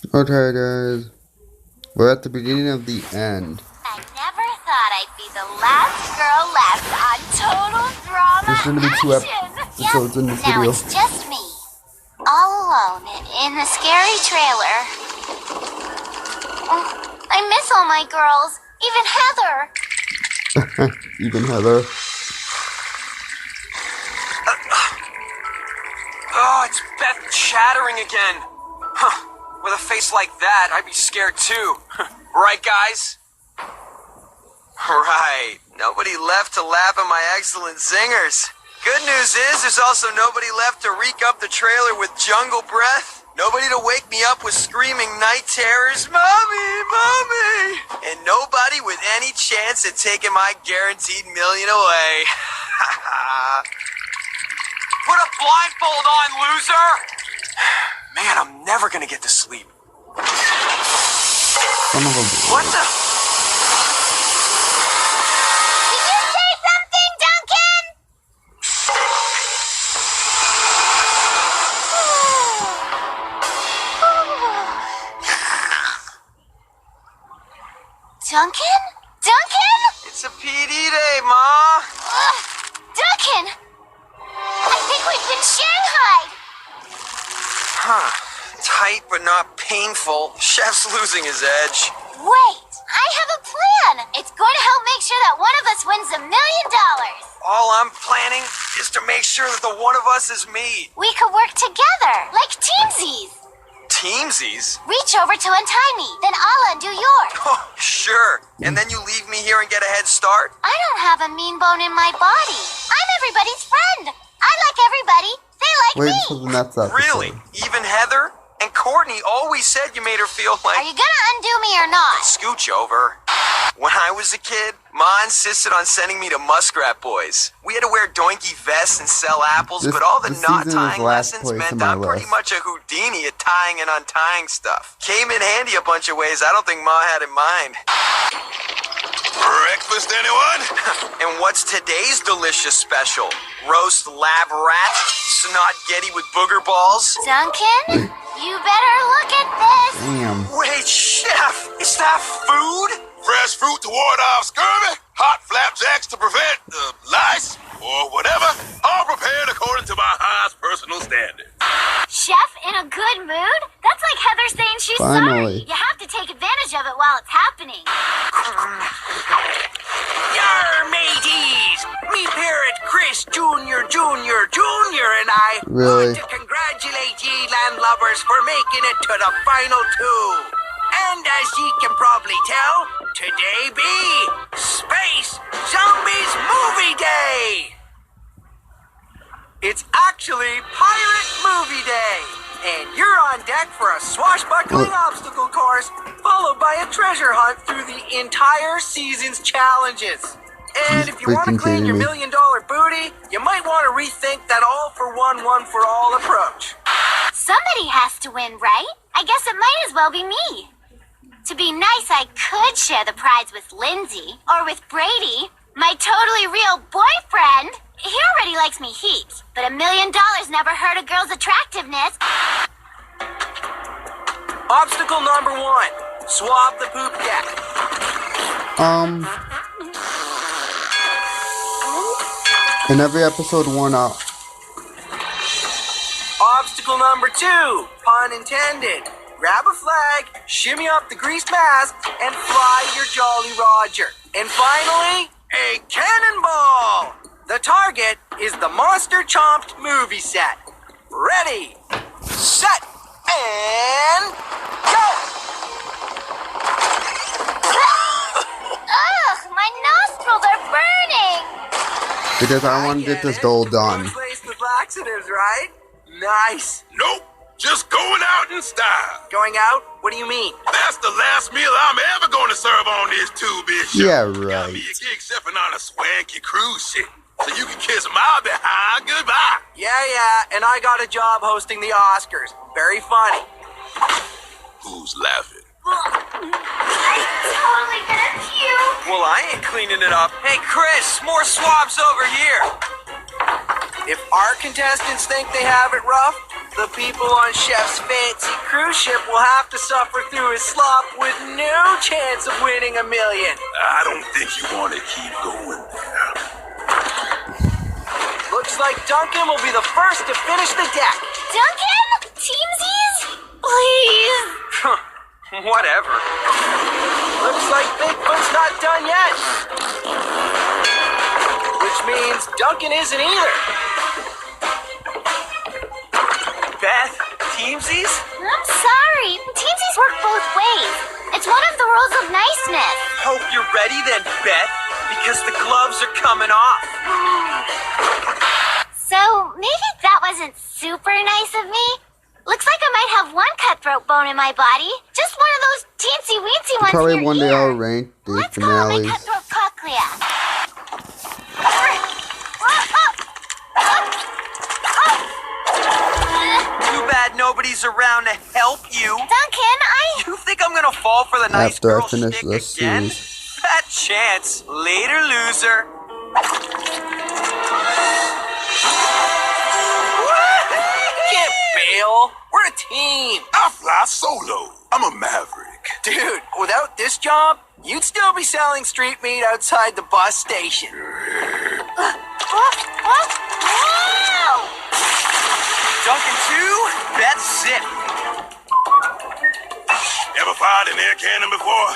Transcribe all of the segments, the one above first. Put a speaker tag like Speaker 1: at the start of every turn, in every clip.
Speaker 1: Okay, guys. We're at the beginning of the end.
Speaker 2: I never thought I'd be the last girl left on Total Drama
Speaker 1: There's going to be 2
Speaker 2: Action.
Speaker 1: episodes in this
Speaker 2: Now
Speaker 1: video.
Speaker 2: it's just me, all alone in the scary trailer. Oh, I miss all my girls, even Heather.
Speaker 1: Even Heather.
Speaker 3: Oh, it's Beth chattering again. Huh. With a face like that, I'd be scared too. Right, guys? Right. Nobody left to laugh at my excellent zingers. Good news is there's also nobody left to reek up the trailer with jungle breath. Nobody to wake me up with screaming night terrors, Mommy, Mommy! And nobody with any chance at taking my guaranteed million away. Put a blindfold on, loser! Man, I'm never gonna get to sleep.
Speaker 1: Son of a bitch.
Speaker 3: What the?
Speaker 2: Did you say something, Duncan? Duncan? Duncan?
Speaker 3: It's a PD day, Ma.
Speaker 2: Duncan! I think we've been shanghaied.
Speaker 3: Huh. Tight but not painful. Chef's losing his edge.
Speaker 2: Wait, I have a plan. It's going to help make sure that one of us wins $1 million.
Speaker 3: All I'm planning is to make sure that the one of us is me.
Speaker 2: We could work together, like teamsies.
Speaker 3: Teamsies?
Speaker 2: Reach over to untie me, then I'll undo yours.
Speaker 3: Oh, sure. And then you leave me here and get a head start?
Speaker 2: I don't have a mean bone in my body. I'm everybody's friend. I like everybody. They like
Speaker 1: Wait
Speaker 2: me.
Speaker 1: for the next episode.
Speaker 3: Really? Even Heather? And Courtney always said you made her feel
Speaker 2: Are
Speaker 3: like...
Speaker 2: you gonna undo me or not?
Speaker 3: Scooch over. When I was a kid, Ma insisted on sending me to Muskrat Boys. We had to wear doinky vests and sell apples, but all the
Speaker 1: this
Speaker 3: knot
Speaker 1: season is
Speaker 3: tying
Speaker 1: last
Speaker 3: lessons
Speaker 1: place
Speaker 3: meant
Speaker 1: in my
Speaker 3: I'm pretty
Speaker 1: list.
Speaker 3: much a Houdini at tying and untying stuff. Came in handy a bunch of ways I don't think Ma had in mind.
Speaker 4: Breakfast, anyone?
Speaker 3: And what's today's delicious special? Roast lab rat? Snot getty with booger balls?
Speaker 2: Duncan, you better look at this.
Speaker 1: Damn.
Speaker 3: Wait, Chef, is that food?
Speaker 4: Fresh fruit to ward off scurvy, hot flapjacks to prevent lice, or whatever, all prepared according to my highest personal standard.
Speaker 2: Chef in a good mood? That's like Heather saying she's
Speaker 1: Finally.
Speaker 2: sorry. You have to take advantage of it while it's happening.
Speaker 5: Yar, mateys! Me parrot Chris Jr. and I
Speaker 1: Really?
Speaker 5: want to congratulate ye landlubbers for making it to the final 2. And as ye can probably tell, today be Space Zombies Movie Day! It's actually Pirate Movie Day! And you're on deck for a swashbuckling obstacle course, followed by a treasure hunt through the entire season's challenges. And if you want to
Speaker 1: freaking
Speaker 5: claim your
Speaker 1: kidding me.
Speaker 5: $1 million booty, you might want to rethink that all-for-one, one-for-all approach.
Speaker 2: Somebody has to win, right? I guess it might as well be me. To be nice, I could share the prize with Lindsay or with Brady, my totally real boyfriend. He already likes me heaps, but $1 million never hurt a girl's attractiveness.
Speaker 5: Obstacle number 1. Swab the poop deck.
Speaker 1: In every episode, worn out.
Speaker 5: Obstacle number 2. Pun intended. Grab a flag, shimmy up the greased mask, and fly your Jolly Roger. And finally, a cannonball! The target is the Monster Chomped movie set. Ready, set, and go!
Speaker 2: Ugh, my nostrils are burning.
Speaker 1: Because I want to get this goal done.
Speaker 5: One place with laxatives, right? Nice.
Speaker 4: Nope, just going out in style.
Speaker 5: Going out? What do you mean?
Speaker 4: That's the last meal I'm ever going to serve on this two-bit show.
Speaker 1: Yeah,
Speaker 4: Got
Speaker 1: right.
Speaker 4: me a gig sipping on a swanky cruise ship, so you can kiss my behind goodbye.
Speaker 5: Yeah, and I got a job hosting the Oscars. Very funny.
Speaker 4: Who's laughing?
Speaker 2: I'm totally gonna puke.
Speaker 3: Well, I ain't cleaning it up. Hey, Chris, more swabs over here.
Speaker 5: If our contestants think they have it rough, The people on Chef's fancy cruise ship will have to suffer through his slop with no chance of winning $1 million.
Speaker 4: I don't think you want to keep going there.
Speaker 5: Looks like Duncan will be the first to finish the deck.
Speaker 2: Duncan? Teamsies? Please.
Speaker 5: Whatever. Looks like Bigfoot's not done yet. Which means Duncan isn't either. Beth, teamsies?
Speaker 2: I'm sorry. Teamsies work both ways. It's one of the rules of niceness.
Speaker 5: Hope you're ready then, Beth, because the gloves are coming off.
Speaker 2: So, maybe that wasn't super nice of me. Looks like I might have one cutthroat bone in my body. Just one of those teensy-weensy ones
Speaker 1: Probably
Speaker 2: in your
Speaker 1: one day
Speaker 2: ear.
Speaker 1: I'll rank the
Speaker 2: Let's call it my
Speaker 1: finales.
Speaker 2: cutthroat cochlea.
Speaker 5: Too bad nobody's around to help you.
Speaker 2: Duncan,
Speaker 5: You think I'm gonna fall for the nice
Speaker 1: After I
Speaker 5: girl
Speaker 1: finish
Speaker 5: shtick
Speaker 1: this
Speaker 5: again?
Speaker 1: series.
Speaker 5: Fat chance. Later, loser. Can't bail. We're a team.
Speaker 4: I fly solo. I'm a maverick.
Speaker 5: Dude, without this job, you'd still be selling street meat outside the bus station. Duncan 2, that's it.
Speaker 4: Ever fired an air cannon before?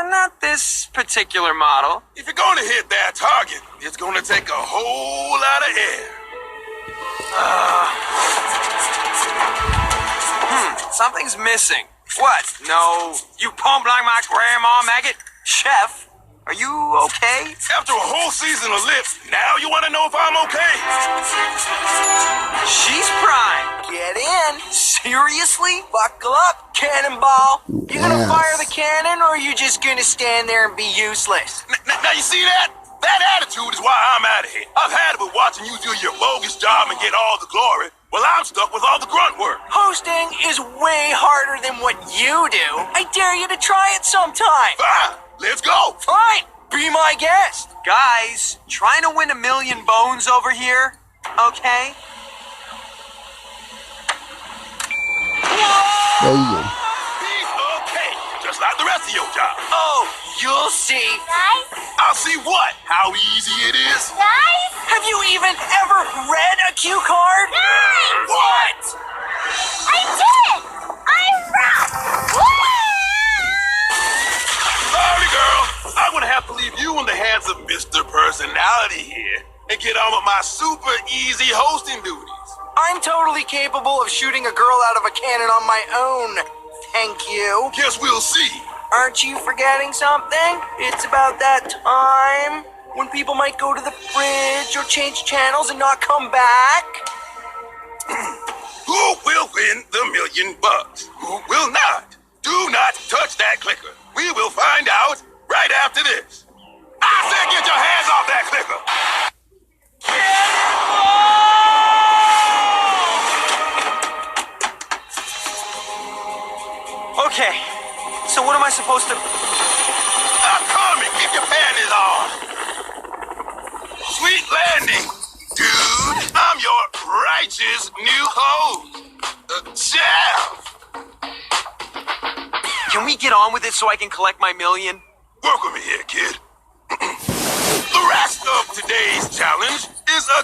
Speaker 5: Not this particular model.
Speaker 4: If you're going to hit that target, it's going to take a whole lot of air.
Speaker 5: Something's missing. What? No, you pump like my grandma, maggot? Chef, are you okay?
Speaker 4: After a whole season of lips, now you want to know if I'm okay?
Speaker 5: She's prime. Get in. Seriously? Buckle up, cannonball. You gonna
Speaker 1: Yes.
Speaker 5: fire the cannon, or are you just gonna stand there and be useless?
Speaker 4: Now you see that? That attitude is why I'm out of here. I've had it with watching you do your bogus job and get all the glory. Well, I'm stuck with all the grunt work.
Speaker 5: Hosting is way harder than what you do. I dare you to try it sometime.
Speaker 4: Fine, let's go.
Speaker 5: Fine, be my guest. Guys, trying to win $1 million bones over here, okay?
Speaker 1: There you go.
Speaker 4: He's okay, just like the rest of your job.
Speaker 5: Oh, you'll see.
Speaker 2: Guys?
Speaker 4: I'll see what? How easy it is?
Speaker 2: Guys?
Speaker 5: Have you even ever read a cue card?
Speaker 2: Guys!
Speaker 5: What?
Speaker 2: I did it! I'm rock!
Speaker 4: Sorry, girl. I'm gonna have to leave you in the hands of Mr. Personality here and get on with my super easy hosting duties.
Speaker 5: I'm totally capable of shooting a girl out of a cannon on my own. Thank you.
Speaker 4: Guess we'll see.
Speaker 5: Aren't you forgetting something? It's about that time when people might go to the fridge or change channels and not come back.
Speaker 4: Who will win the $1 million? Who will not? Do not touch that clicker. We will find out right after this. I said get your hands off that clicker.
Speaker 5: Okay, so what am I supposed to...
Speaker 4: I'm coming. Keep your panties on. Sweet landing, dude. I'm your righteous new host, Chef.
Speaker 5: Can we get on with it so I can collect my $1 million?
Speaker 4: Work with me here, kid. The rest of today's challenge is a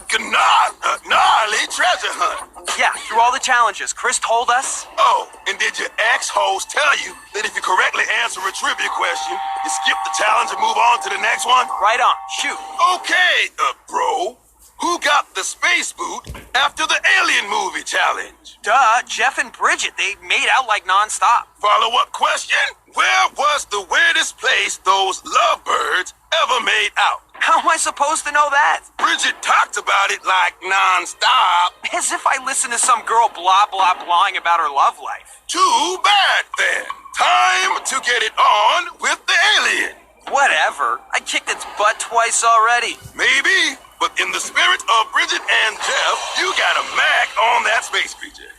Speaker 4: gnarly treasure hunt.
Speaker 5: Yeah, through all the challenges. Chris told us.
Speaker 4: Oh, and did your ex-host tell you that if you correctly answer a trivia question, you skip the challenge and move on to the next one?
Speaker 5: Right on. Shoot.
Speaker 4: Okay, bro. Who got the space boot after the Alien movie challenge?
Speaker 5: Duh, Jeff and Bridget, they made out like nonstop.
Speaker 4: Follow-up question? Where was the weirdest place those lovebirds ever made out?
Speaker 5: How am I supposed to know that?
Speaker 4: Bridget talked about it like nonstop.
Speaker 5: As if I listened to some girl blah blah blahing about her love life.
Speaker 4: Too bad then. Time to get it on with the alien.
Speaker 5: Whatever. I kicked its butt twice already.
Speaker 4: Maybe, but in the spirit of Bridget and Jeff, you got a Mac on that space creature.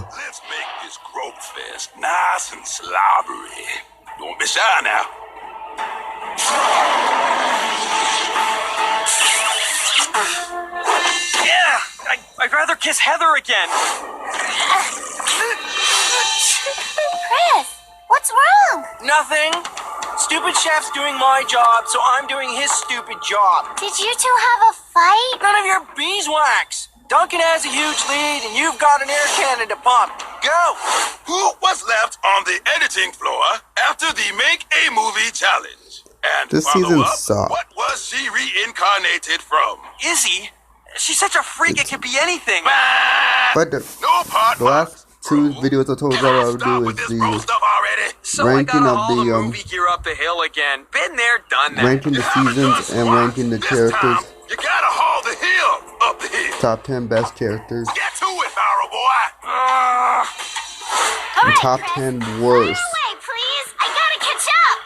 Speaker 4: Let's make this growth fest nice and slobbery. Don't be shy now.
Speaker 5: Yeah, I'd rather
Speaker 6: kiss Heather again.
Speaker 2: Chris, what's wrong?
Speaker 5: Nothing. Stupid chef's doing my job, so I'm doing his stupid job.
Speaker 2: Did you two have a fight?
Speaker 5: None of your beeswax. Duncan has a huge lead, and you've got an air cannon to pump. Go!
Speaker 4: Who was left on the editing floor after the Make a Movie Challenge? And
Speaker 1: This
Speaker 4: follow
Speaker 1: season
Speaker 4: up,
Speaker 1: sucked.
Speaker 4: what was she reincarnated from?
Speaker 6: Izzy? She's such a freak, it could be anything.
Speaker 1: But the
Speaker 4: No part.
Speaker 1: the last two videos I told you I would
Speaker 4: Stop
Speaker 1: do
Speaker 4: with
Speaker 1: is
Speaker 4: this bro
Speaker 1: the
Speaker 4: stuff already.
Speaker 6: So I
Speaker 1: ranking
Speaker 6: gotta
Speaker 1: of
Speaker 6: haul
Speaker 1: the,
Speaker 6: the movie gear up the hill again. Been there, done that.
Speaker 1: ranking the seasons and ranking the
Speaker 4: This
Speaker 1: characters.
Speaker 4: time, you gotta haul the hill up the hill.
Speaker 1: Top 10 best characters.
Speaker 4: Get to it, Barrel Boy.
Speaker 2: All
Speaker 1: And
Speaker 2: right,
Speaker 1: top
Speaker 2: Chris.
Speaker 1: 10
Speaker 2: Fire
Speaker 1: worst.
Speaker 2: away, please. I gotta catch up.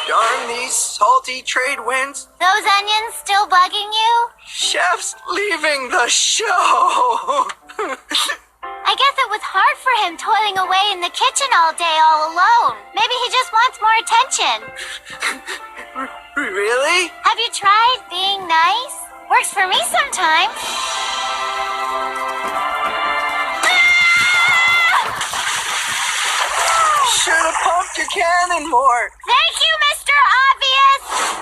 Speaker 5: Darn these salty trade winds.
Speaker 2: Those onions still bugging you?
Speaker 5: Chef's leaving the show.
Speaker 2: I guess it was hard for him toiling away in the kitchen all day all alone. Maybe he just wants more attention.
Speaker 5: Really?
Speaker 2: Have you tried being nice? Works for me sometimes.
Speaker 5: Should have pumped your cannon more.
Speaker 2: Thank you, Mr. Obvious.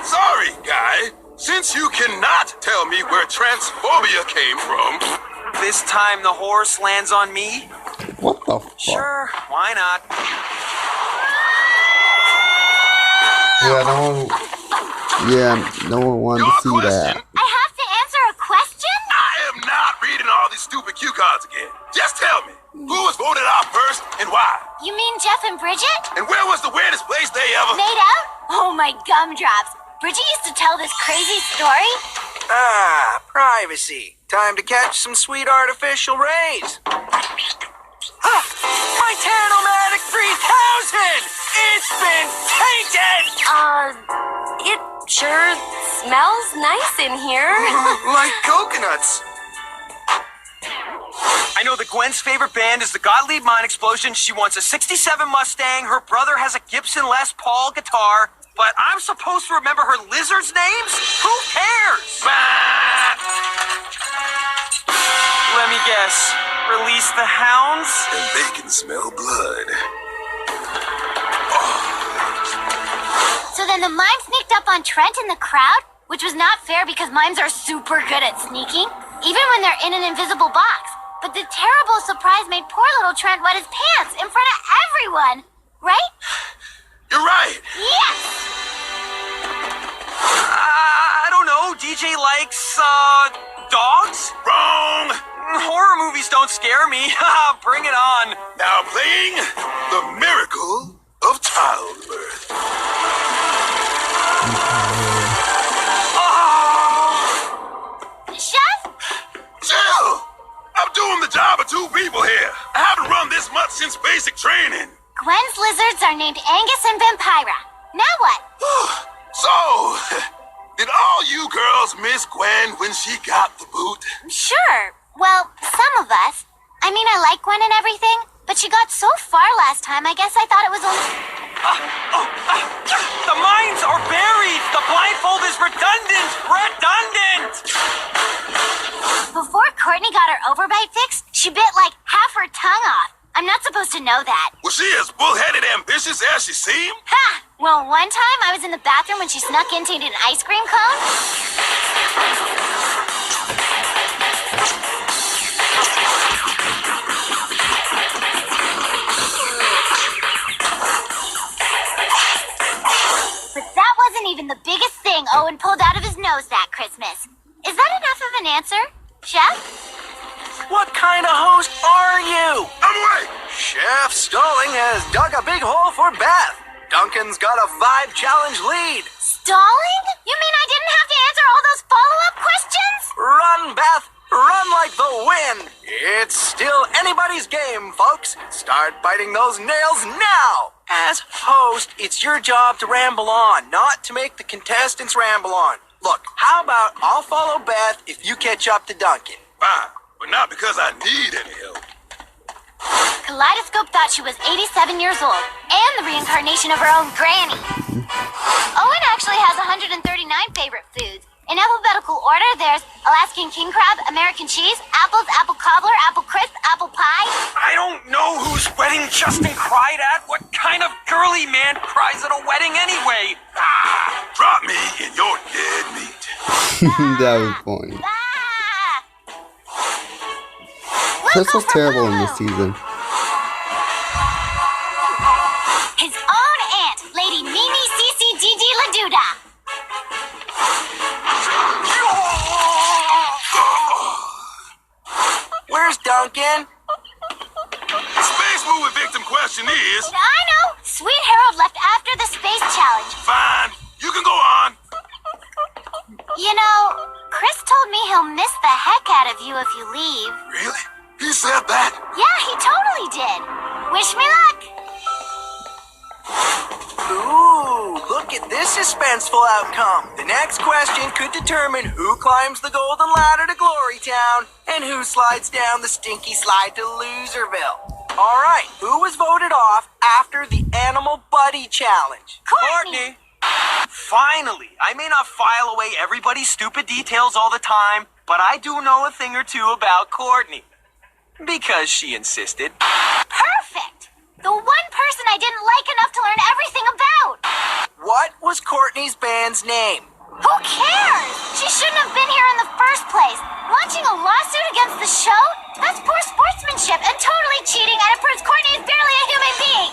Speaker 4: Sorry, guy. Since you cannot tell me where transphobia came from,
Speaker 6: This time the horse lands on me?
Speaker 1: What the fuck?
Speaker 6: Sure, why not?
Speaker 1: No one wanted
Speaker 4: your
Speaker 1: to see
Speaker 4: question,
Speaker 1: that.
Speaker 2: I have to answer a question?
Speaker 4: I am not reading all these stupid cue cards again. Just tell me, who was voted out first and why?
Speaker 2: You mean Jeff and Bridget?
Speaker 4: And where was the weirdest place they ever...
Speaker 2: Made out? Oh, my gumdrops. Bridget used to tell this crazy story.
Speaker 5: Ah, privacy. Time to catch some sweet artificial rays. Ah, my Tanomatic 3000! It's been tainted!
Speaker 7: It sure smells nice in here.
Speaker 5: Like coconuts.
Speaker 6: I know that Gwen's favorite band is the Gottlieb Mine Explosion. She wants a 67 Mustang. Her brother has a Gibson Les Paul guitar. But I'm supposed to remember her lizards' names? Who cares? Let me guess. Release the hounds?
Speaker 4: And they can smell blood.
Speaker 2: So then the mime sneaked up on Trent in the crowd, which was not fair because mimes are super good at sneaking, even when they're in an invisible box. But the terrible surprise made poor little Trent wet his pants in front of everyone. Right?
Speaker 4: You're right.
Speaker 2: Yes!
Speaker 6: I don't know. DJ likes, dogs?
Speaker 4: Wrong.
Speaker 6: Horror movies don't scare me. Bring it on.
Speaker 4: Now playing The Miracle of Childbirth.
Speaker 2: Chef?
Speaker 4: Jill! I'm doing the job of two people here. I haven't run this much since basic training.
Speaker 2: Gwen's lizards are named Angus and Vampira. Now what?
Speaker 4: So, did all you girls miss Gwen when she got the boot?
Speaker 2: Sure. Well, some of us. I mean, I like Gwen and everything, but she got so far last time, I guess I thought it was only...
Speaker 6: The mines are buried. The blindfold is redundant. Redundant.
Speaker 2: Before Courtney got her overbite fixed, she bit like half her tongue off. I'm not supposed to know that.
Speaker 4: Was she as bullheaded ambitious as she seemed?
Speaker 2: Ha! Well, one time I was in the bathroom when she snuck in to eat an ice cream cone. But that wasn't even the biggest thing Owen pulled out of his nose that Christmas. Is that enough of an answer, Chef?
Speaker 5: What kind of host are you?
Speaker 4: I'm away.
Speaker 5: Chef Stalling has dug a big hole for Beth. Duncan's got a 5-challenge lead.
Speaker 2: Stalling? You mean I didn't have to answer all those follow-up questions?
Speaker 5: Run, Beth. Run like the wind. It's still anybody's game, folks. Start biting those nails now. As host, it's your job to ramble on, not to make the contestants ramble on. Look, how about I'll follow Beth if you catch up to Duncan?
Speaker 4: Fine, but not because I need any help.
Speaker 2: Kaleidoscope thought she was 87 years old and the reincarnation of her own granny. Owen actually has 139 favorite foods. In alphabetical order, there's Alaskan king crab, American cheese, apples, apple cobbler,
Speaker 1: That was funny.
Speaker 2: Ah!
Speaker 1: Crystal's terrible in this season.
Speaker 2: His own aunt, Lady Mimi Cici Gigi Laduda.
Speaker 5: Where's Duncan?
Speaker 4: Space movie victim question is,
Speaker 2: I know. Sweet Harold left after the space challenge.
Speaker 4: fine, you can go on.
Speaker 2: You know, Chris told me he'll miss the heck out of you if you leave.
Speaker 4: Really? He said that?
Speaker 2: Yeah, he totally did. Wish me luck.
Speaker 5: Ooh, look at this suspenseful outcome. The next question could determine who climbs the golden ladder to Glory Town and who slides down the stinky slide to Loserville. All right, who was voted off after the Animal Buddy Challenge?
Speaker 6: Courtney! Finally! I may not file away everybody's stupid details all the time, but I do know a thing or two about Courtney. Because she insisted.
Speaker 2: Perfect. The one person I didn't like enough to learn everything about.
Speaker 5: What was Courtney's band's name?
Speaker 2: Who cares? She shouldn't have been here in the first place. Launching a lawsuit against the show? That's poor sportsmanship and totally cheating, and it proves Courtney is barely a human being.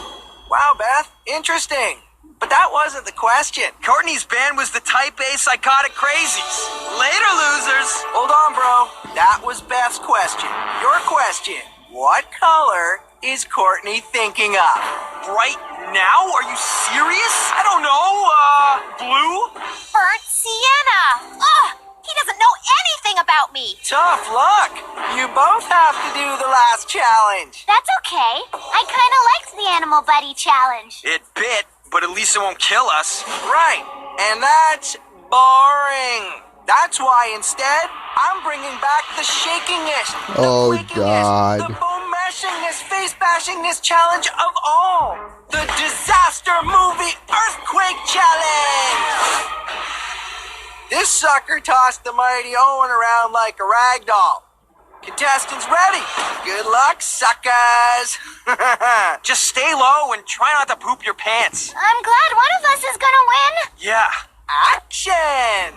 Speaker 5: Wow, Beth, interesting. But that wasn't the question.
Speaker 6: Courtney's band was the Type A Psychotic Crazies. Later, losers!
Speaker 5: Hold on, bro. That was Beth's question. Your question. What color is Courtney thinking of?
Speaker 6: Right now? Are you serious? I don't know, blue?
Speaker 2: Burnt sienna. Ugh, he doesn't know anything about me.
Speaker 5: Tough luck. You both have to do the last challenge.
Speaker 2: That's okay. I kind of liked the Animal Buddy Challenge.
Speaker 6: It bit, but at least it won't kill us.
Speaker 5: Right. And that's boring. That's why instead, I'm bringing back the shakingest,
Speaker 1: Oh,
Speaker 5: the quakingest,
Speaker 1: God.
Speaker 5: the foam-mashingest, face-bashingest challenge of all. The Disaster Movie Earthquake Challenge. This sucker tossed the mighty Owen around like a rag doll. Contestants ready? Good luck, suckers.
Speaker 6: Just stay low and try not to poop your pants.
Speaker 2: I'm glad one of us is gonna win.
Speaker 6: Yeah.
Speaker 5: Action!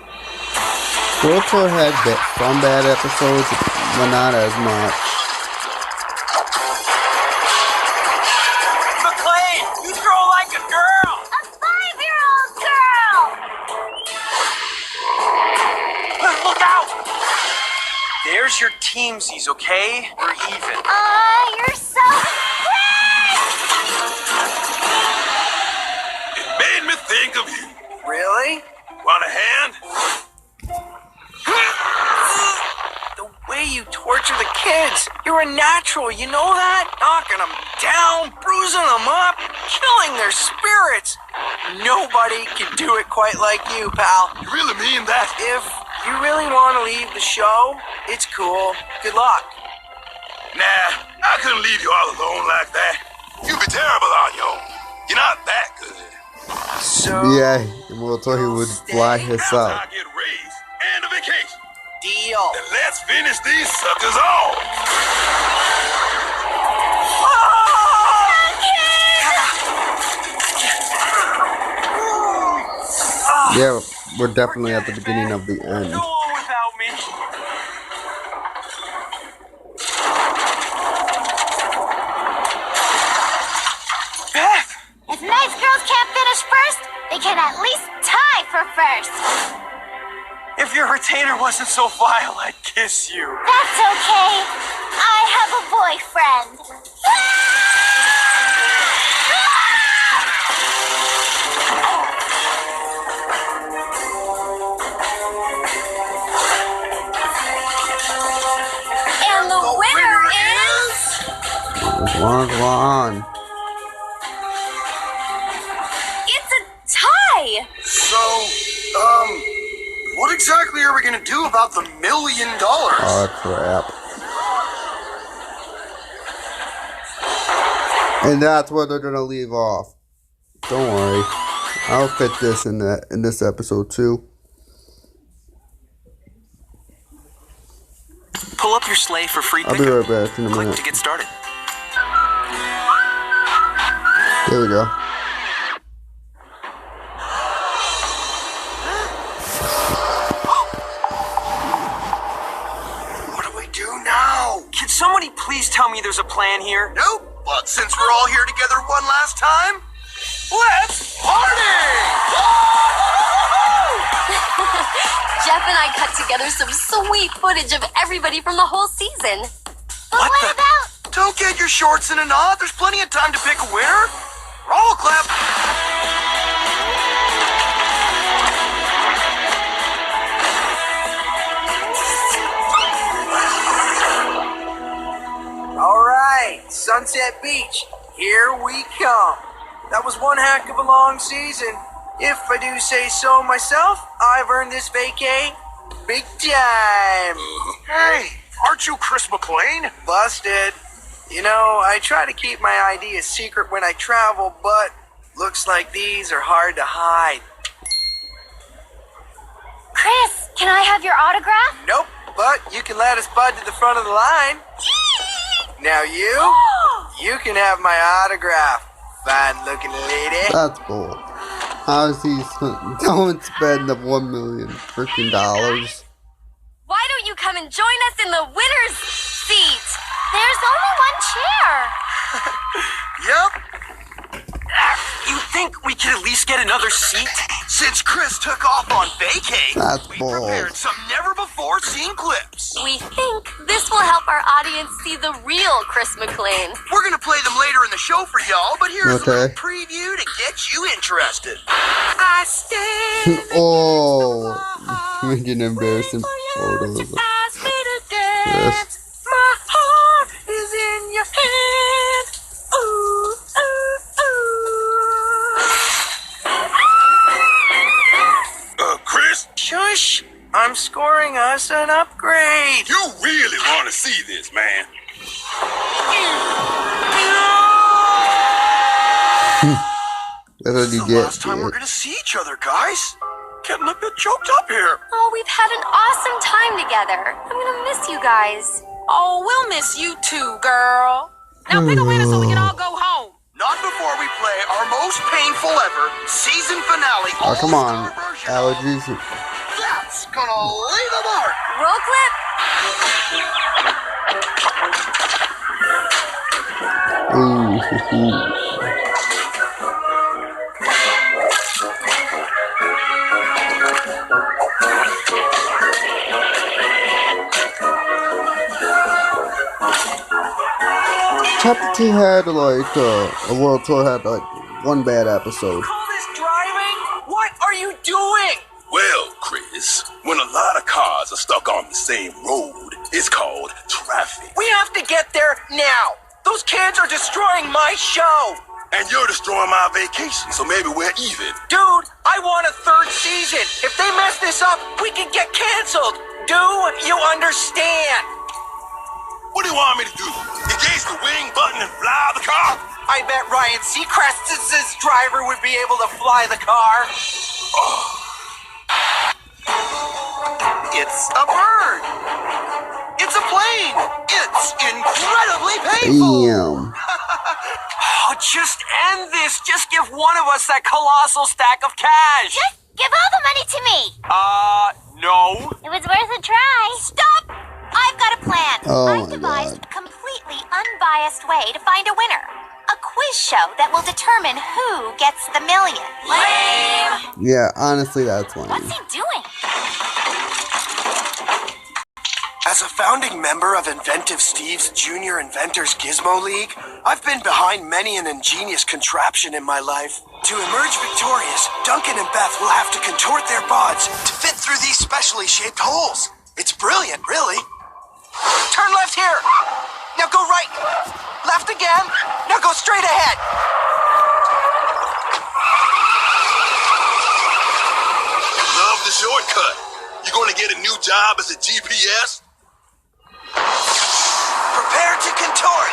Speaker 1: World Tour had some bad episodes, but not as much.
Speaker 6: McLean, you throw like a girl.
Speaker 2: A 5-year-old girl.
Speaker 6: Look out! There's your teamsies, okay? We're even.
Speaker 2: You're so great.
Speaker 4: It made me think of you.
Speaker 5: Really?
Speaker 4: Want a hand?
Speaker 5: The way you torture the kids. You're a natural, you know that? Knocking them down, bruising them up, killing their spirits. Nobody can do it quite like you, pal.
Speaker 4: You really mean that?
Speaker 5: If you really want to leave the show, it's cool. Good luck.
Speaker 4: Nah, I couldn't leave you all alone like that. You'd be terrible on your own. You're not that good.
Speaker 5: So,
Speaker 1: Yeah, in World Tour he would fly
Speaker 4: Now
Speaker 1: himself.
Speaker 4: I get raised and a vacation.
Speaker 5: deal.
Speaker 4: Then let's finish these suckers off.
Speaker 1: Yeah, we're definitely at the beginning of the end.
Speaker 6: Go on without me. Beth!
Speaker 2: If nice girls can't finish first, they can at least tie for first.
Speaker 6: If your retainer wasn't so vile, I'd kiss you.
Speaker 2: That's okay. I have a boyfriend.
Speaker 7: And the winner is...
Speaker 1: One.
Speaker 7: It's a tie!
Speaker 3: So, what exactly are we gonna do about the $1 million?
Speaker 1: Oh crap. And that's where they're gonna leave off. Don't worry. I'll fit this in this episode too.
Speaker 6: Pull up your sleigh for free
Speaker 1: I'll be right back in a
Speaker 6: Click
Speaker 1: minute.
Speaker 6: to get started.
Speaker 1: Here we go.
Speaker 6: really please tell me there's a plan here?
Speaker 3: Nope. But since we're all here together one last time, let's party!
Speaker 7: Jeff and I cut together some sweet footage of everybody from the whole season.
Speaker 2: But what about...
Speaker 3: Don't get your shorts in a knot. There's plenty of time to pick a winner. Roll clap.
Speaker 5: All right, Sunset Beach, here we come. That was one heck of a long season. If I do say so myself, I've earned this vacay big time.
Speaker 3: Hey, aren't you Chris McLean?
Speaker 5: Busted. You know, I try to keep my ID a secret when I travel, but looks like these are hard to hide.
Speaker 2: Chris, can I have your autograph?
Speaker 5: Nope, but you can let us bud to the front of the line. Now you can have my autograph, fine looking lady.
Speaker 1: That's bull. How is he don't spend the $1 million freaking dollars?
Speaker 7: Why don't you come and join us in the winner's seat?
Speaker 2: There's only one chair.
Speaker 3: Yep.
Speaker 6: You think we could at least get another seat?
Speaker 3: Since Chris took off on vacay,
Speaker 1: That's
Speaker 3: we
Speaker 1: balls.
Speaker 3: prepared some never-before-seen clips.
Speaker 7: We think this will help our audience see the real Chris McLean.
Speaker 3: We're gonna play them later in the show for y'all, but here's a
Speaker 1: Okay.
Speaker 3: little preview to get you interested. I stand
Speaker 1: Oh, making embarrassing photos of
Speaker 3: ask me to
Speaker 1: Chris.
Speaker 3: dance. My heart is in your hand. Ooh,
Speaker 4: Chris,
Speaker 5: Shush, I'm scoring us an upgrade.
Speaker 4: you really want to see this, man.
Speaker 1: That's what
Speaker 3: This
Speaker 1: you
Speaker 3: is the
Speaker 1: get.
Speaker 3: last time we're
Speaker 1: kid.
Speaker 3: gonna see each other, guys. Getting a bit choked up here.
Speaker 7: Oh, we've had an awesome time together. I'm gonna miss you guys.
Speaker 8: Oh, we'll miss you too, girl. Now pick a winner so we can all go home.
Speaker 3: Not before we play our most painful ever season finale.
Speaker 1: Oh, come on.
Speaker 3: all-star version of
Speaker 1: Allergies.
Speaker 3: That's gonna leave a mark.
Speaker 7: Roll clip.
Speaker 1: Ooh. Chapter 2 had like a world tour had like one bad episode.
Speaker 5: Call this driving? What are you doing?
Speaker 4: Well, Chris, when a lot of cars are stuck on the same road, it's called traffic.
Speaker 5: We have to get there now. Those kids are destroying my show.
Speaker 4: And you're destroying my vacation, so maybe we're even.
Speaker 5: Dude, I want a third season. If they mess this up, we could get canceled. Do you understand?
Speaker 4: What do you want me to do? Engage the wing button and fly the car?
Speaker 5: I bet Ryan Seacrest's driver would be able to fly the car.
Speaker 3: It's a bird. It's a plane. It's incredibly painful.
Speaker 1: Damn.
Speaker 6: Oh, just end this. Just give one of us that colossal stack of cash.
Speaker 2: Just give all the money to me.
Speaker 6: No.
Speaker 2: It was worth a try. Stop! I've got a plan.
Speaker 1: Oh
Speaker 2: I've
Speaker 1: my
Speaker 2: devised
Speaker 1: God.
Speaker 2: a completely unbiased way to find a winner. A quiz show that will determine who gets the million. Lame!
Speaker 1: Yeah, honestly, that's lame.
Speaker 2: What's he doing?
Speaker 3: As a founding member of Inventive Steve's Junior Inventors Gizmo League, I've been behind many an ingenious contraption in my life. To emerge victorious, Duncan and Beth will have to contort their bods to fit through these specially shaped holes. It's brilliant, really. Turn left here. Now go right. Left again. Now go straight ahead.
Speaker 4: Love the shortcut. You gonna get a new job as a GPS?
Speaker 3: Prepare to contort.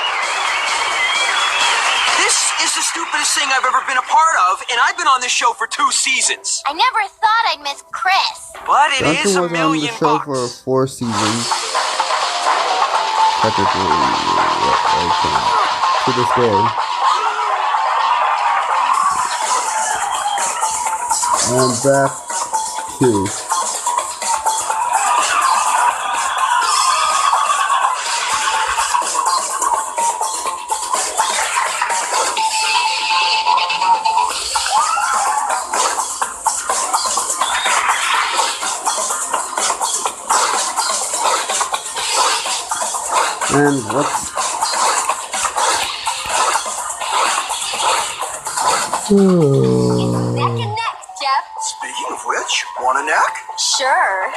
Speaker 6: This is the stupidest thing I've ever been a part of, and I've been on this show for 2 seasons.
Speaker 2: I never thought I'd miss Chris.
Speaker 6: But it
Speaker 1: Duncan
Speaker 6: is a
Speaker 1: was on the
Speaker 6: million
Speaker 1: show
Speaker 6: bucks.
Speaker 1: for 4 seasons. Technically, to this day. And back to And what's...
Speaker 7: Neck and neck, Jeff.
Speaker 5: Speaking of which, want a neck?
Speaker 7: Sure.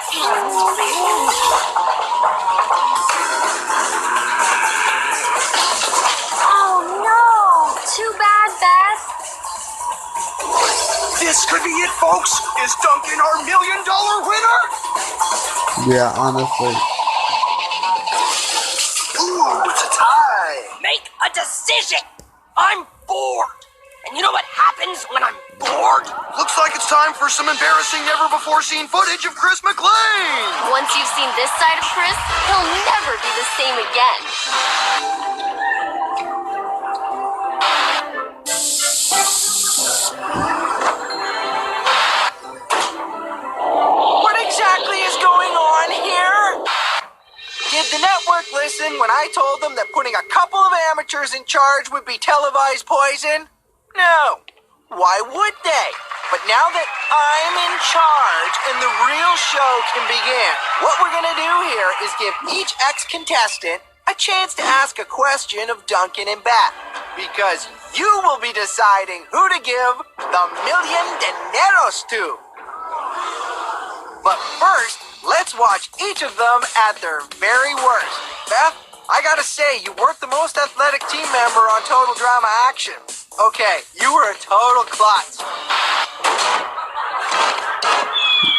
Speaker 7: Oh no! Too bad, Beth.
Speaker 5: This could be it, folks. Is Duncan our $1 million winner?
Speaker 1: Yeah, honestly.
Speaker 5: Ooh, it's a tie.
Speaker 8: Make a decision. I'm bored. And you know what happens when I'm bored?
Speaker 3: Looks like it's time for some embarrassing, never-before-seen footage of Chris McLean.
Speaker 7: Once you've seen this side of Chris, he'll never be the same again.
Speaker 5: What exactly is going on here? Did the network listen when I told them that putting a couple of amateurs in charge would be televised poison? No. Why would they? But now that I'm in charge and the real show can begin, what we're gonna do here is give each ex-contestant a chance to ask a question of Duncan and Beth. Because you will be deciding who to give the $1 million dineros to. But first, let's watch each of them at their very worst. Beth, I gotta say, you weren't the most athletic team member on Total Drama Action. Okay, you were a total klutz.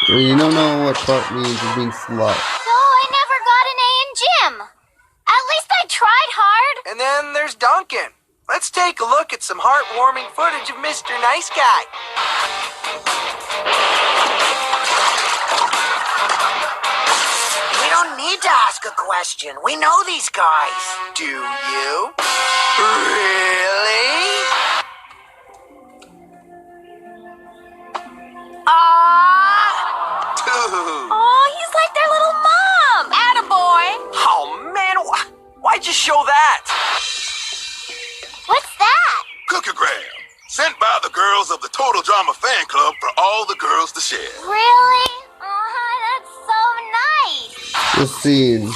Speaker 1: You don't know what part means of being slut.
Speaker 2: So I never got an A in gym. At least I tried hard.
Speaker 5: And then there's Duncan. Let's take a look at some heartwarming footage of Mr. Nice Guy.
Speaker 8: We don't need to ask a question. We know these guys.
Speaker 5: Do you? Really?
Speaker 3: Dude.
Speaker 7: Oh, he's like their little mom.
Speaker 8: Attaboy.
Speaker 6: Oh, man, why'd you show that?
Speaker 2: What's that?
Speaker 4: Cookogram, sent by the girls of the Total Drama Fan Club for all the girls to share.
Speaker 2: Really? That's so nice.
Speaker 1: The scene.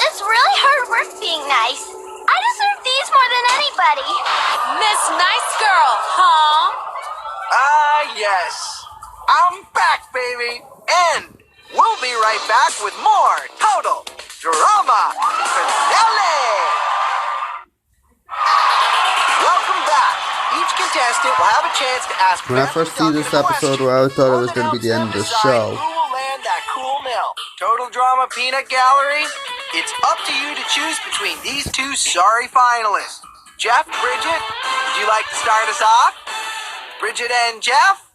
Speaker 2: It's really hard work being nice. I deserve these more than anybody.
Speaker 8: Miss Nice Girl, huh?
Speaker 5: Ah, yes. I'm back, baby. And we'll be right back with more Total Drama Finale. Welcome back. Each contestant will have a chance to ask.
Speaker 1: When I first see this episode, I thought it was going to be the end of the show.
Speaker 5: Who will land that cool mill? Total Drama Peanut Gallery? It's up to you to choose between these two sorry finalists. Jeff, Bridget, would you like to start us off? Bridget and Jeff?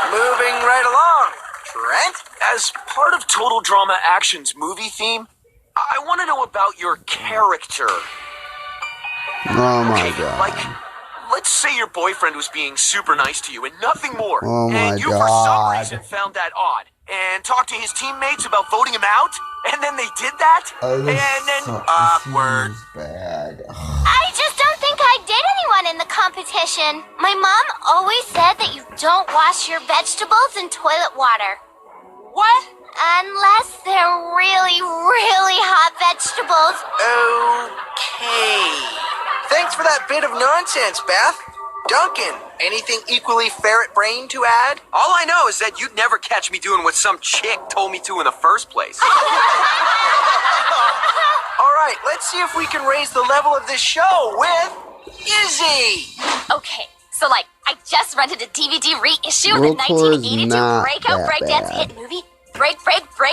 Speaker 5: Moving right along. Trent?
Speaker 6: As part of Total Drama Action's movie theme, I want to know about your character.
Speaker 1: Oh my
Speaker 6: Okay,
Speaker 1: god.
Speaker 6: like, let's say your boyfriend was being super nice to you and nothing more.
Speaker 1: Oh my
Speaker 6: and you for some
Speaker 1: God.
Speaker 6: reason found that odd. And talked to his teammates about voting him out. And then they did that. And then awkward.
Speaker 1: Bad.
Speaker 2: I just don't think I did anyone in the competition. My mom always said that you don't wash your vegetables in toilet water.
Speaker 8: What?
Speaker 2: Unless they're really, really hot vegetables.
Speaker 5: Okay. Thanks for that bit of nonsense, Beth. Duncan, anything equally ferret-brained to add?
Speaker 6: All I know is that you'd never catch me doing what some chick told me to in the first place.
Speaker 5: All right, let's see if we can raise the level of this show with Izzy.
Speaker 7: Okay, so like, I just rented a DVD reissue of
Speaker 1: World
Speaker 7: the
Speaker 1: Tour is
Speaker 7: 1982
Speaker 1: not
Speaker 7: Breakout
Speaker 1: that
Speaker 7: Breakdance
Speaker 1: bad.
Speaker 7: hit movie, Break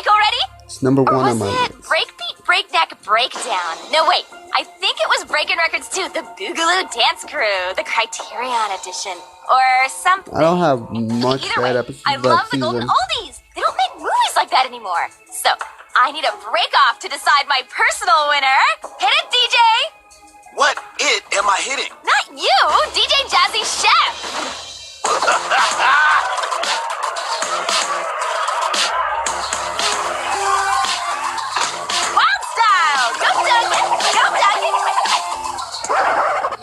Speaker 7: already?
Speaker 1: It's number
Speaker 7: Or
Speaker 1: one
Speaker 7: was
Speaker 1: on my
Speaker 7: it
Speaker 1: list.
Speaker 7: Breakbeat, Breakneck, Breakdown? No, wait. I think it was Breaking Records 2, the Boogaloo Dance Crew, the Criterion Edition, or something.
Speaker 1: I don't have much
Speaker 7: Either
Speaker 1: bad
Speaker 7: way,
Speaker 1: episodes
Speaker 7: I
Speaker 1: of
Speaker 7: love
Speaker 1: that
Speaker 7: the Golden
Speaker 1: season.
Speaker 7: Oldies. They don't make movies like that anymore. So, I need a break-off to decide my personal winner. Hit it, DJ!
Speaker 4: What it am I hitting?
Speaker 7: Not you, DJ Jazzy Chef! Wild style! Go Duncan! Go Duncan!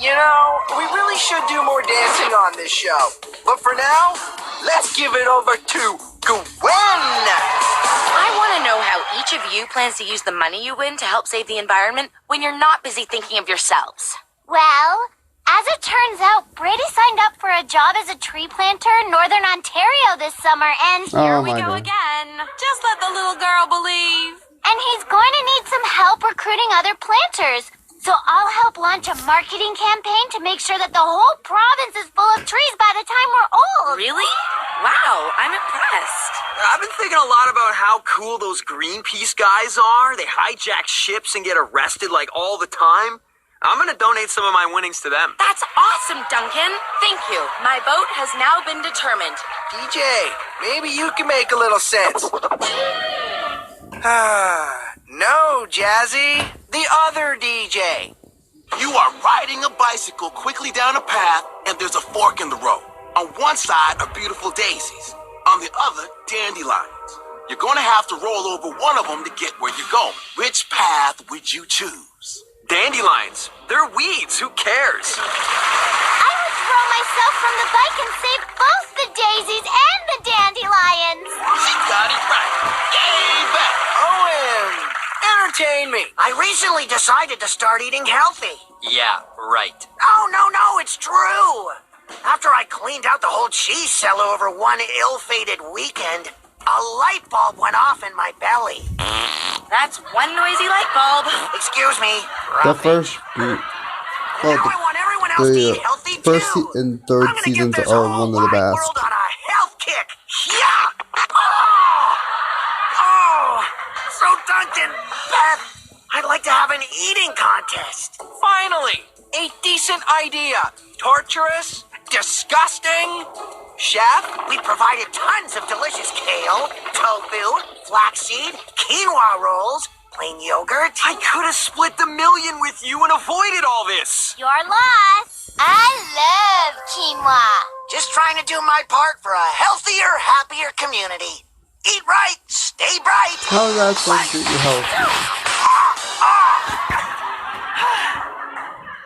Speaker 5: You know, we really should do more dancing on this show. But for now, let's give it over to Gwen.
Speaker 9: I want to know how each of you plans to use the money you win to help save the environment when you're not busy thinking of yourselves.
Speaker 2: Well, as it turns out, Brady signed up for a job as a tree planter in Northern Ontario this summer, and
Speaker 1: Oh my god.
Speaker 9: Again, just let the little girl believe.
Speaker 2: he's going to need some help recruiting other planters. So I'll help launch a marketing campaign to make sure that the whole province is full of trees by the time we're old.
Speaker 9: Really? Wow, I'm impressed.
Speaker 6: I've been thinking a lot about how cool those Greenpeace guys are. They hijack ships and get arrested like all the time. I'm gonna donate some of my winnings to them.
Speaker 9: That's awesome, Duncan. Thank you. My vote has now been determined.
Speaker 5: DJ, maybe you can make a little sense. No, Jazzy. The other DJ.
Speaker 4: You are riding a bicycle quickly down a path, and there's a fork in the road. On one side are beautiful daisies. On the other, dandelions. You're gonna have to roll over one of them to get where you're going. Which path would you choose?
Speaker 6: Dandelions. They're weeds. Who cares?
Speaker 2: I would throw myself from the bike and save both the daisies and the dandelions.
Speaker 4: She got it right. Yay, back.
Speaker 5: Owen, entertain me.
Speaker 8: I recently decided to start eating healthy.
Speaker 6: Yeah, right.
Speaker 8: Oh, no, it's true. After I cleaned out the whole cheese cellar over one ill-fated weekend, a light bulb went off in my belly.
Speaker 9: That's one noisy light bulb.
Speaker 8: Excuse me.
Speaker 1: The
Speaker 8: Ruffy.
Speaker 1: first,
Speaker 8: Now I want everyone else to eat healthy
Speaker 1: first
Speaker 8: too.
Speaker 1: and third
Speaker 8: I'm gonna give
Speaker 1: seasons
Speaker 8: this
Speaker 1: are
Speaker 8: whole
Speaker 1: one of the
Speaker 8: wide
Speaker 1: best.
Speaker 8: world on a health kick. Yeah. So Duncan, Beth, I'd like to have an eating contest.
Speaker 5: Finally, a decent idea. Torturous? Disgusting? Chef?
Speaker 8: We provided tons of delicious kale, tofu, flaxseed, quinoa rolls, plain yogurt.
Speaker 6: I could have split the million with you and avoided all this.
Speaker 2: Your loss. I love quinoa.
Speaker 8: Just trying to do my part for a healthier, happier community. Eat right, stay bright.
Speaker 1: How is that supposed to get you healthy?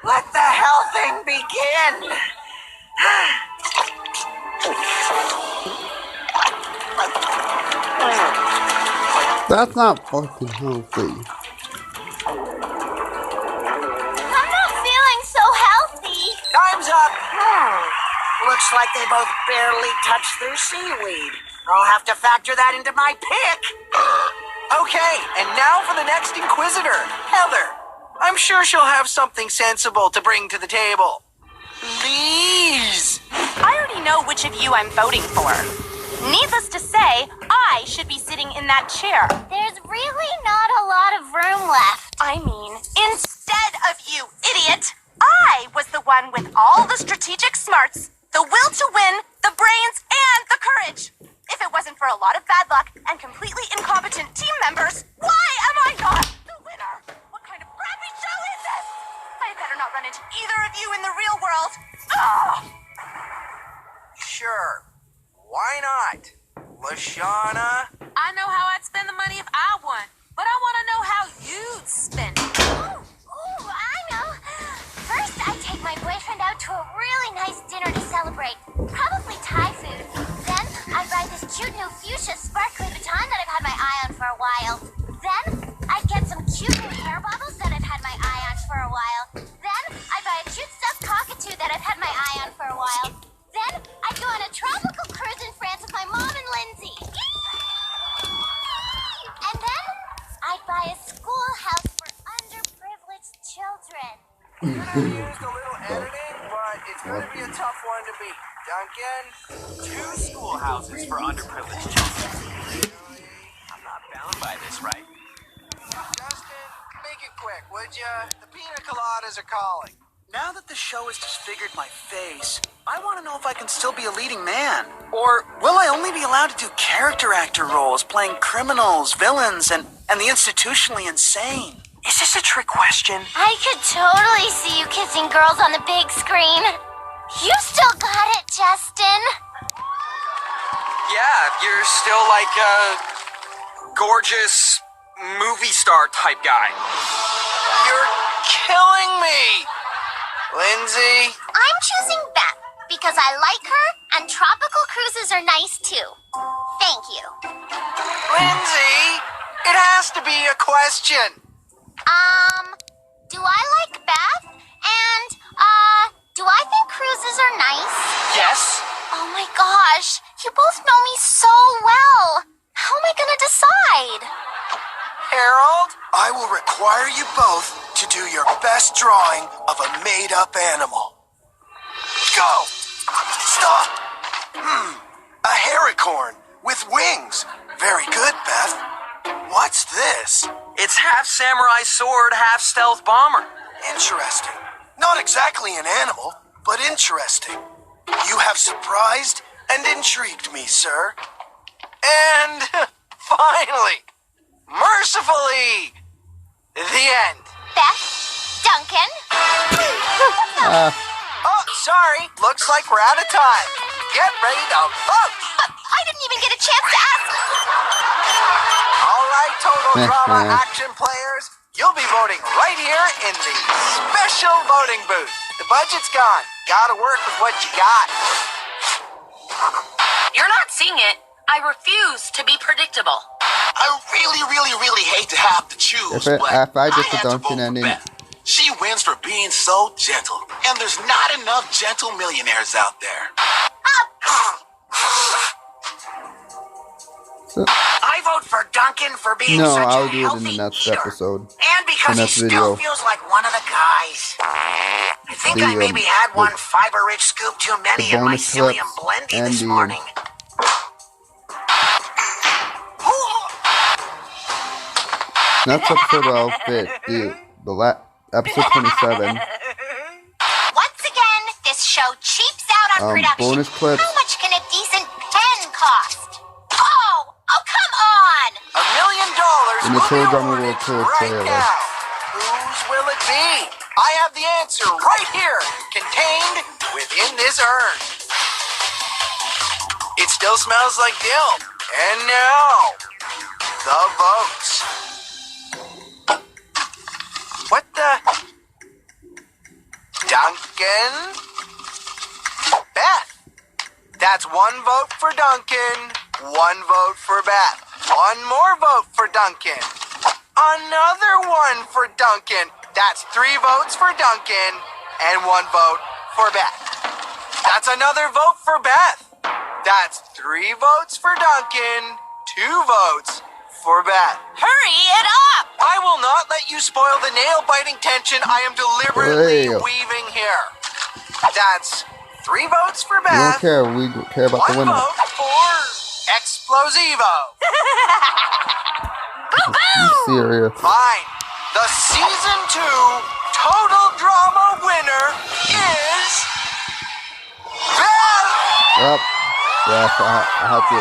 Speaker 8: Let the hell thing begin.
Speaker 1: That's not fucking healthy.
Speaker 2: I'm not feeling so healthy.
Speaker 5: Time's up.
Speaker 8: Looks like they both barely touched their seaweed. I'll have to factor that into my pick.
Speaker 5: Okay, and now for the next Inquisitor, Heather. I'm sure she'll have something sensible to bring to the table. Please.
Speaker 9: I already know which of you I'm voting for. Needless to say, I should be sitting in that chair.
Speaker 2: There's really not a lot of room left.
Speaker 9: I mean, instead of you, idiot, I was the one with all the strategic smarts, the will to win, the brains, and the courage. If it wasn't for a lot of bad luck and completely incompetent team members, why am I not the winner? What kind of crappy show is this? I better not run into either of you in the real world. Ugh!
Speaker 5: Sure. Why not? Lashana?
Speaker 9: I know how I'd spend the money if I won, but I want to know how you'd spend it.
Speaker 2: Ooh, I know. First, I take my boyfriend out to a really nice dinner to celebrate. Probably Thai food. Then, I buy this cute new fuchsia sparkly baton that I've had my eye on for a while. Then, I get some cute new hair bottles that I've had my eye on for a while. Then, I buy a cute stuffed cockatoo that I've had my eye on for a while. Then, I go on a tropical cruise in France with my mom and Lindsay. And then, I buy a schoolhouse for underprivileged children.
Speaker 5: Could have used a little editing, but it's going to be a tough one to beat. Duncan?
Speaker 6: 2 schoolhouses for underprivileged children. I'm not bound by this, right?
Speaker 5: Justin, make it quick, would ya? The pina coladas are calling. Now that the show has disfigured my face, I want to know if I can still be a leading man. Or will I only be allowed to do character actor roles, playing criminals, villains, and the institutionally insane?
Speaker 8: Is this a trick question?
Speaker 2: I could totally see you kissing girls on the big screen. You still got it, Justin.
Speaker 6: Yeah, you're still like a gorgeous movie star type guy.
Speaker 5: You're killing me! Lindsay?
Speaker 2: I'm choosing Beth because I like her And tropical cruises are nice too. Thank you.
Speaker 5: Lindsay, it has to be a question.
Speaker 2: Do I like Beth? And, do I think cruises are nice?
Speaker 6: Yes.
Speaker 2: Oh my gosh, you both know me so well. How am I gonna decide?
Speaker 5: Harold, I will require you both to do your best drawing of a made-up animal. Go! Stop! A haricorn with wings. Very good, Beth. What's this?
Speaker 6: It's half samurai sword, half stealth bomber.
Speaker 5: Interesting. Not exactly an animal, but interesting. You have surprised and intrigued me, sir. And finally, mercifully, the end.
Speaker 2: Beth? Duncan?
Speaker 5: Oh, sorry. Looks like we're out of time. Get ready to vote.
Speaker 2: I didn't even get a chance to ask.
Speaker 5: All right, Total Drama Action players, you'll be voting right here in the special voting booth. The budget's gone. Gotta work with what you got.
Speaker 9: You're not seeing it. I refuse to be predictable.
Speaker 4: I really hate to have to choose,
Speaker 1: If I
Speaker 4: but
Speaker 1: just
Speaker 4: I had
Speaker 1: a
Speaker 4: to vote
Speaker 1: Duncan
Speaker 4: for
Speaker 1: ending.
Speaker 4: Beth. She wins for being so gentle, and there's not enough gentle millionaires out there.
Speaker 8: I vote for Duncan for being
Speaker 1: No,
Speaker 8: such
Speaker 1: I'll
Speaker 8: a
Speaker 1: do it in
Speaker 8: healthy
Speaker 1: the next
Speaker 8: eater.
Speaker 1: episode.
Speaker 8: And because
Speaker 1: The
Speaker 8: he
Speaker 1: next
Speaker 8: still
Speaker 1: video.
Speaker 8: feels like one of the guys. I think I maybe had one fiber-rich scoop too many
Speaker 1: the
Speaker 8: in my
Speaker 1: bonus
Speaker 8: psyllium
Speaker 1: clips
Speaker 8: blendy
Speaker 1: and
Speaker 8: this
Speaker 1: the-
Speaker 8: morning.
Speaker 1: Next episode I'll fit episode 27.
Speaker 2: Once again, this show cheaps out on production.
Speaker 1: Bonus clips.
Speaker 2: How much can a decent pen cost? Oh, come on!
Speaker 5: $1 million
Speaker 1: In the
Speaker 5: will be
Speaker 1: Total Drama
Speaker 5: awarded
Speaker 1: World Tour
Speaker 5: right
Speaker 1: trailer.
Speaker 5: now. Whose will it be? I have the answer right here, contained within this urn. It still smells like dill. And now, the votes. What the? Duncan? Beth. That's one vote for Duncan, one vote for Beth. One more vote for Duncan. Another one for Duncan. That's 3 votes for Duncan and 1 vote for Beth. That's another vote for Beth. That's 3 votes for Duncan, 2 votes for Beth.
Speaker 9: Hurry it up!
Speaker 5: I will not let you spoil the nail-biting tension I am deliberately
Speaker 1: Hey.
Speaker 5: weaving here. That's 3 votes for
Speaker 1: We don't
Speaker 5: Beth,
Speaker 1: care. We care about the
Speaker 5: 1
Speaker 1: winner.
Speaker 5: vote for Explosivo.
Speaker 1: You serious?
Speaker 5: Fine. The season 2 Total Drama winner is Beth.
Speaker 1: Yep. Yeah, so I have to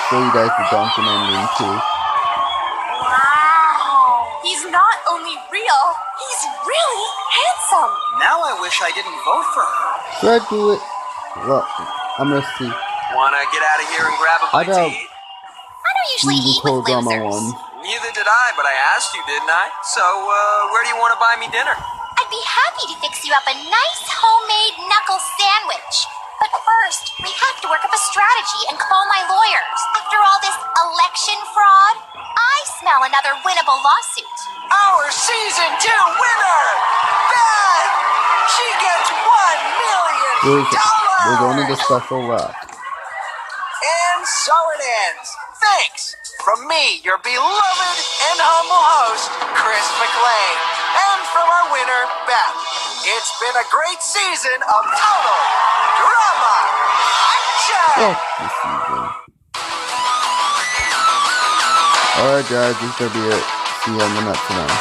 Speaker 1: show you guys the Duncan ending too.
Speaker 9: Wow. He's not only real, he's really handsome.
Speaker 6: Now I wish I didn't vote for her.
Speaker 1: Should I do it? Look, I'm gonna see.
Speaker 6: Wanna get out of here and grab a
Speaker 1: I
Speaker 6: bite to
Speaker 1: don't
Speaker 6: eat?
Speaker 2: I don't usually
Speaker 1: see the
Speaker 2: eat
Speaker 1: Total
Speaker 2: with
Speaker 1: Drama
Speaker 2: losers.
Speaker 1: one.
Speaker 6: Neither did I, but I asked you, didn't I? So, where do you want to buy me dinner?
Speaker 2: I'd be happy to fix you up a nice homemade knuckle sandwich. But first, we have to work up a strategy and call my lawyers. After all this election fraud, I smell another winnable lawsuit.
Speaker 5: Our season 2 winner, Beth. She gets $1 million.
Speaker 1: There's only the special left.
Speaker 5: And so it ends. Thanks from me, your beloved and humble host, Chris McLean. And from our winner, Beth. It's been a great season of Total Drama Action.
Speaker 1: Oh, this season. Alright guys, this is gonna be it. See you on the next one.